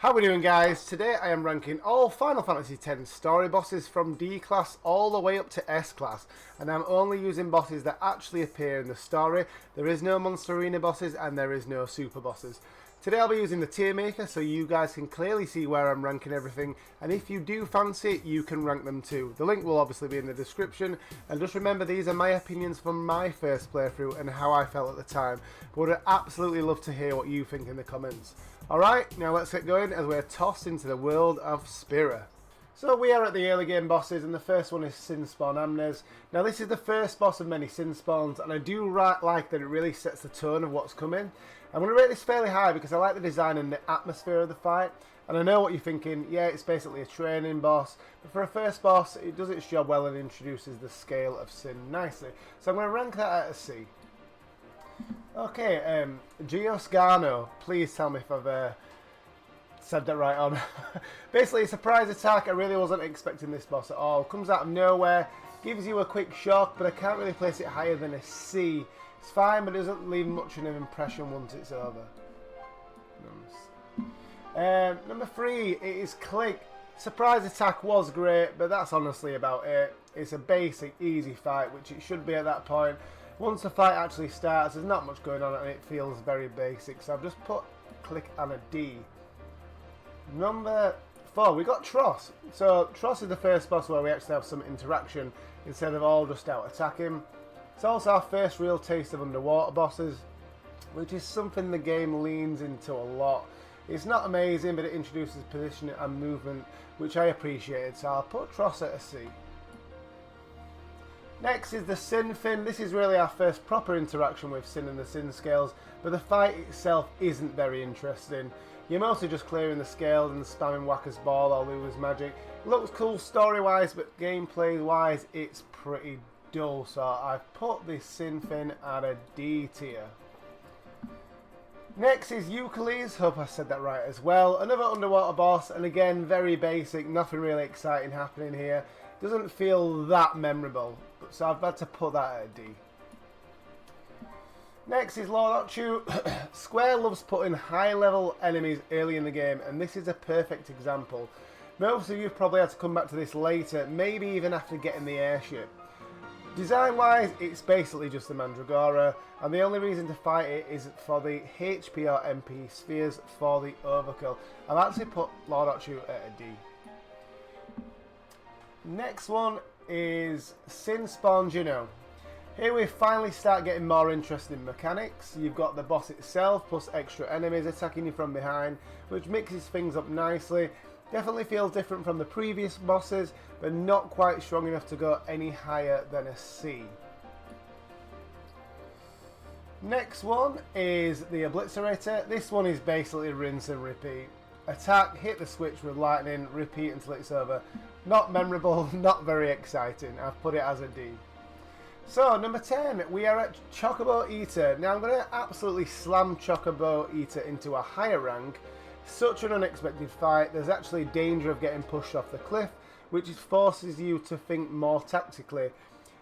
How we doing, guys? Today I am ranking all Final Fantasy X story bosses from D class all the way up to S class, and I'm only using bosses that actually appear in the story. There is no Monster Arena bosses and there is no super bosses. Today I'll be using the tier maker so you guys can clearly see where I'm ranking everything, and if you do fancy it, you can rank them too. The link will obviously be in the description, and just remember these are my opinions from my first playthrough and how I felt at the time, but would absolutely love to hear what you think in the comments. Alright, now let's get going as we're tossed into the world of Spira. So we are at the early game bosses, and the first one is Sin Spawn Amnes. Now this is the first boss of many Sin Spawns, and I do like that it really sets the tone of what's coming. I'm going to rate this fairly high because I like the design and the atmosphere of the fight, and I know what you're thinking, yeah, it's basically a training boss, but for a first boss it does its job well and introduces the scale of Sin nicely. So I'm going to rank that at a C. Okay, Giosgano, please tell me if I've said that right on. Basically a surprise attack. I really wasn't expecting this boss at all. Comes out of nowhere, gives you a quick shock, but I can't really place it higher than a C. It's fine, but it doesn't leave much of an impression once it's over. Number 3, it is Click. Surprise attack was great, but that's honestly about it. It's a basic, easy fight, which it should be at that point. Once the fight actually starts, there's not much going on and it feels very basic, so I've just put Click and a D. Number 4, we got Tross. So Tross is the first boss where we actually have some interaction instead of all just out attacking. It's also our first real taste of underwater bosses, which is something the game leans into a lot. It's not amazing, but it introduces positioning and movement, which I appreciated, so I'll put Tross at a C. Next is the Sin Fin. This is really our first proper interaction with Sin and the Sin scales, but the fight itself isn't very interesting. You're mostly just clearing the scales and spamming Whacker's Ball or Lulu's Magic. It looks cool story-wise, but gameplay-wise it's pretty dull, so I've put this Sin Fin at a D tier. Next is Euclides, hope I said that right as well. Another underwater boss, and again very basic, nothing really exciting happening here. Doesn't feel that memorable, so I've had to put that at a D. Next is Lord Ochu. Square loves putting high level enemies early in the game, and this is a perfect example. Most of you probably had to come back to this later, maybe even after getting the airship. Design wise, it's basically just the Mandragora, and the only reason to fight it is for the HP or MP spheres for the overkill. I've actually put Lord Ochu at a D. Next one is Sin Spawn Juno. Here we finally start getting more interesting mechanics. You've got the boss itself plus extra enemies attacking you from behind, which mixes things up nicely. Definitely feels different from the previous bosses, but not quite strong enough to go any higher than a C. Next one is the Obliterator. This one is basically rinse and repeat. Attack, hit the switch with lightning, repeat until it's over. Not memorable, not very exciting. I've put it as a D. So, number 10, we are at Chocobo Eater. Now, I'm going to absolutely slam Chocobo Eater into a higher rank. Such an unexpected fight. There's actually danger of getting pushed off the cliff, which forces you to think more tactically.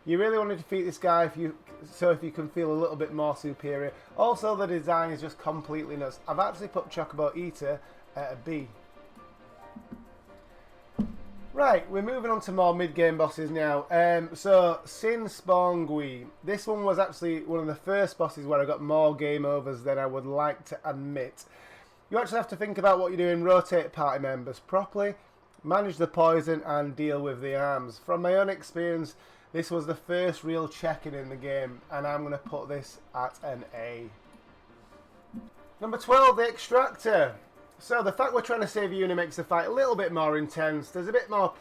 You really want to defeat this guy if you can feel a little bit more superior. Also, the design is just completely nuts. I've actually put Chocobo Eater at a B. Right, we're moving on to more mid-game bosses now. So, Sin Spawn Gui. This one was actually one of the first bosses where I got more game overs than I would like to admit. You actually have to think about what you're doing, rotate party members properly, manage the poison and deal with the arms. From my own experience, this was the first real check-in in the game, and I'm going to put this at an A. Number 12, the Extractor. So the fact we're trying to save Uni makes the fight a little bit more intense. There's a bit more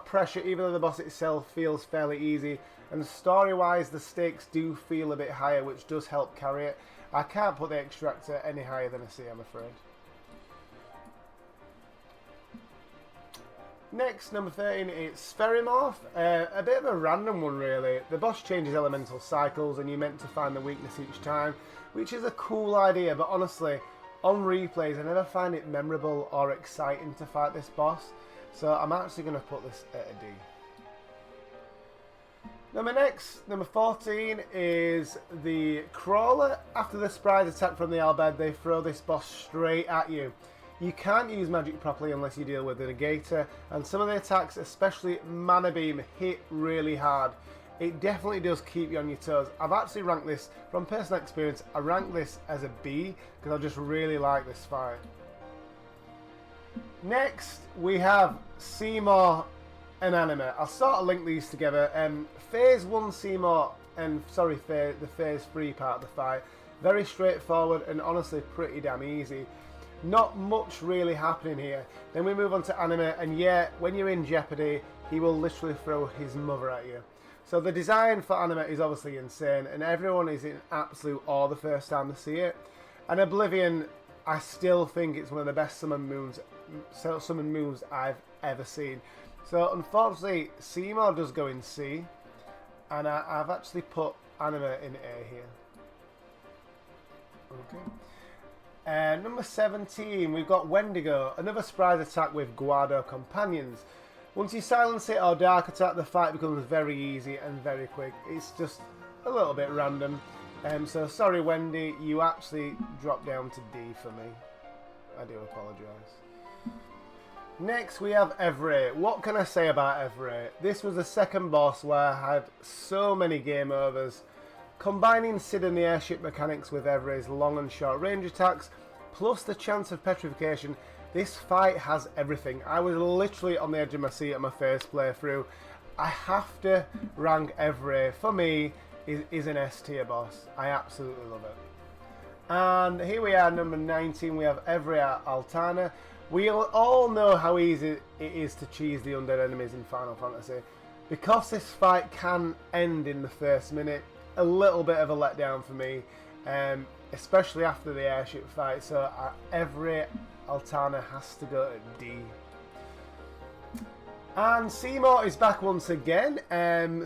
pressure, even though the boss itself feels fairly easy. And story-wise, the stakes do feel a bit higher, which does help carry it. I can't put the Extractor any higher than a C, I'm afraid. Next, number 13, it's Spherimorph. A bit of a random one, really. The boss changes elemental cycles, and you're meant to find the weakness each time, which is a cool idea, but honestly, on replays, I never find it memorable or exciting to fight this boss, so I'm actually going to put this at a D. Number 14 is the Crawler. After the surprise attack from the Albed, they throw this boss straight at you. You can't use magic properly unless you deal with the negator, and some of the attacks, especially Mana Beam, hit really hard. It definitely does keep you on your toes. I've actually ranked this, from personal experience, I rank this as a B, because I just really like this fight. Next, we have Seymour and Anime. I'll sort of link these together. Phase 1 Seymour, and sorry, the Phase 3 part of the fight, very straightforward and honestly pretty damn easy. Not much really happening here. Then we move on to Anime, and yeah, when you're in jeopardy, he will literally throw his mother at you. So the design for Anime is obviously insane, and everyone is in absolute awe the first time they see it. And Oblivion, I still think it's one of the best summon moves I've ever seen. So unfortunately, Seymour does go in C, and I've actually put Anime in A here. Okay. Number 17, we've got Wendigo, another surprise attack with Guado companions. Once you silence it or dark attack, the fight becomes very easy and very quick. It's just a little bit random. So sorry Wendy, you actually dropped down to D for me. I do apologise. Next we have Evray. What can I say about Evray? This was the second boss where I had so many game overs. Combining Sid and the airship mechanics with Everay's long and short range attacks, plus the chance of petrification, this fight has everything. I was literally on the edge of my seat at my first playthrough. I have to rank Evray, for me, is an S tier boss. I absolutely love it. And here we are, number 19, we have Evray Altana. We all know how easy it is to cheese the undead enemies in Final Fantasy. Because this fight can end in the first minute, a little bit of a letdown for me, especially after the airship fight. So Evray Altana has to go to D. And Seymour is back once again.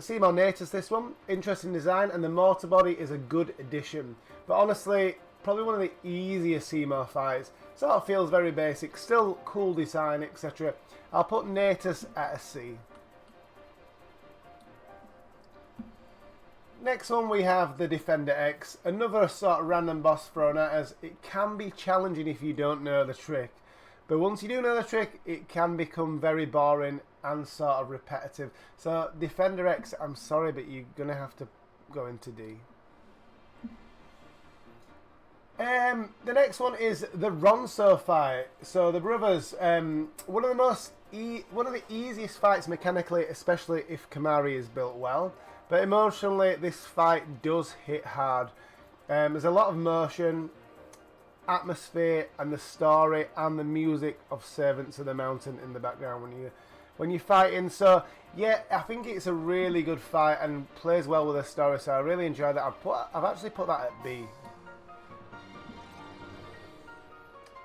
Seymour Natus this one. Interesting design, and the mortar body is a good addition. But honestly, probably one of the easiest Seymour fights. Sort of feels very basic, still cool design, etc. I'll put Natus at a C. Next one we have the Defender X, another sort of random boss thrown at us. It can be challenging if you don't know the trick, but once you do know the trick, it can become very boring and sort of repetitive. So Defender X, I'm sorry, but you're going to have to go into D. The next one is the Ronso fight. So the brothers, one of the easiest fights mechanically, especially if Kamari is built well. But emotionally, this fight does hit hard. There's a lot of motion, atmosphere, and the story and the music of Servants of the Mountain in the background when you're fighting. So yeah, I think it's a really good fight and plays well with the story. So I really enjoyed that. I've actually put that at B.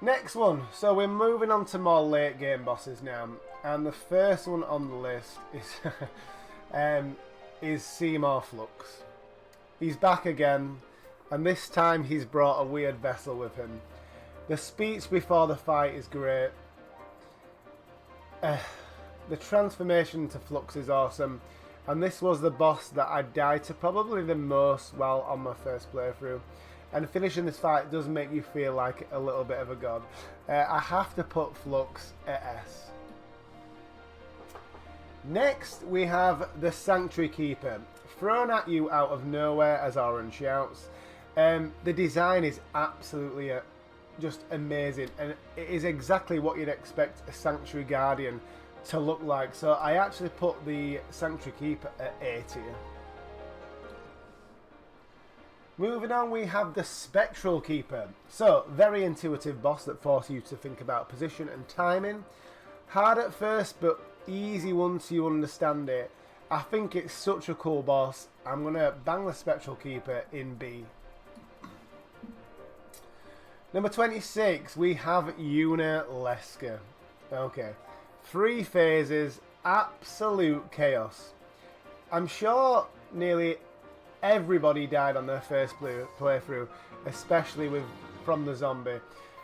Next one. So we're moving on to more late game bosses now, and the first one on the list is Seymour Flux. He's back again, and this time he's brought a weird vessel with him. The speech before the fight is great. The transformation to Flux is awesome, and this was the boss that I died to probably the most while on my first playthrough. And finishing this fight does make you feel like a little bit of a god. I have to put Flux at S. Next, we have the Sanctuary Keeper, thrown at you out of nowhere, as Oren shouts. The design is absolutely just amazing, and it is exactly what you'd expect a Sanctuary Guardian to look like. So I actually put the Sanctuary Keeper at A tier. Moving on, we have the Spectral Keeper. So, very intuitive boss that forces you to think about position and timing. Hard at first, but easy once you understand it. I think it's such a cool boss. I'm going to bang the Spectral Keeper in B. Number 26, we have Leska. Okay, 3 phases, absolute chaos. I'm sure nearly everybody died on their first playthrough, especially from the zombie.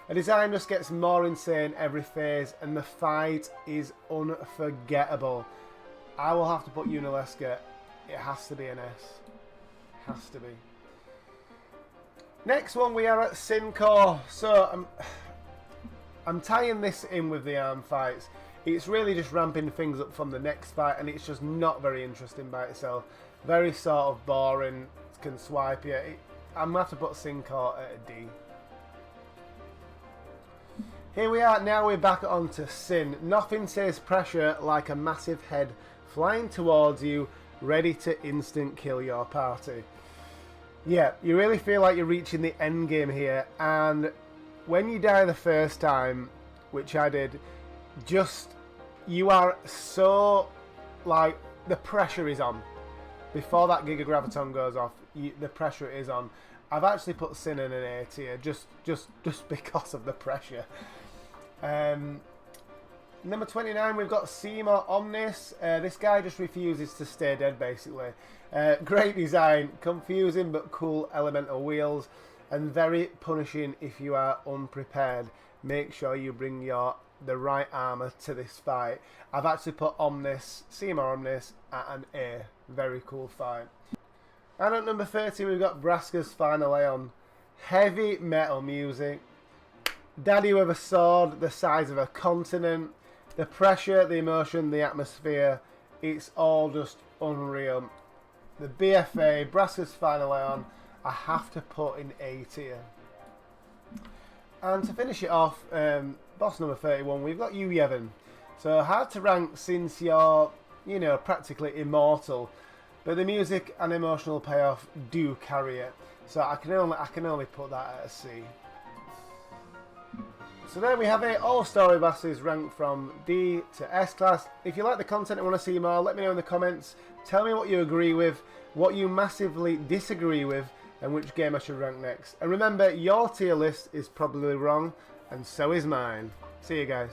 The design just gets more insane every phase, and the fight is unforgettable. I will have to put Leska. It has to be an S. Has to be. I'm tying this in with the arm fights. It's really just ramping things up from the next fight, and it's just not very interesting by itself. Very sort of boring, can swipe you. I'm going to have to put Syncourt at a D. Here we are, now we're back onto Sin. Nothing says pressure like a massive head flying towards you, ready to instant kill your party. Yeah, you really feel like you're reaching the end game here, and when you die the first time, which I did, you are so, like, the pressure is on. Before that Giga Graviton goes off, the pressure is on. I've actually put Sin in an A tier, just because of the pressure. Number 29, we've got Seymour Omnis. This guy just refuses to stay dead, basically. Great design, confusing but cool elemental wheels, and very punishing if you are unprepared. Make sure you bring the right armor to this fight. I've actually put Seymour Omnis at an A. Very cool fight. And at number 30, we've got Braska's Final Aeon. Heavy metal music. Daddy with a sword the size of a continent. The pressure, the emotion, the atmosphere. It's all just unreal. The BFA, Braska's Final Aeon, I have to put in A tier. And to finish it off, boss number 31, we've got you, Yevon. So hard to rank since you're, practically immortal. But the music and emotional payoff do carry it. So I can only put that at a C. So there we have it, all story bosses ranked from D to S class. If you like the content and want to see more, let me know in the comments. Tell me what you agree with, what you massively disagree with, and which game I should rank next. And remember, your tier list is probably wrong, and so is mine. See you guys.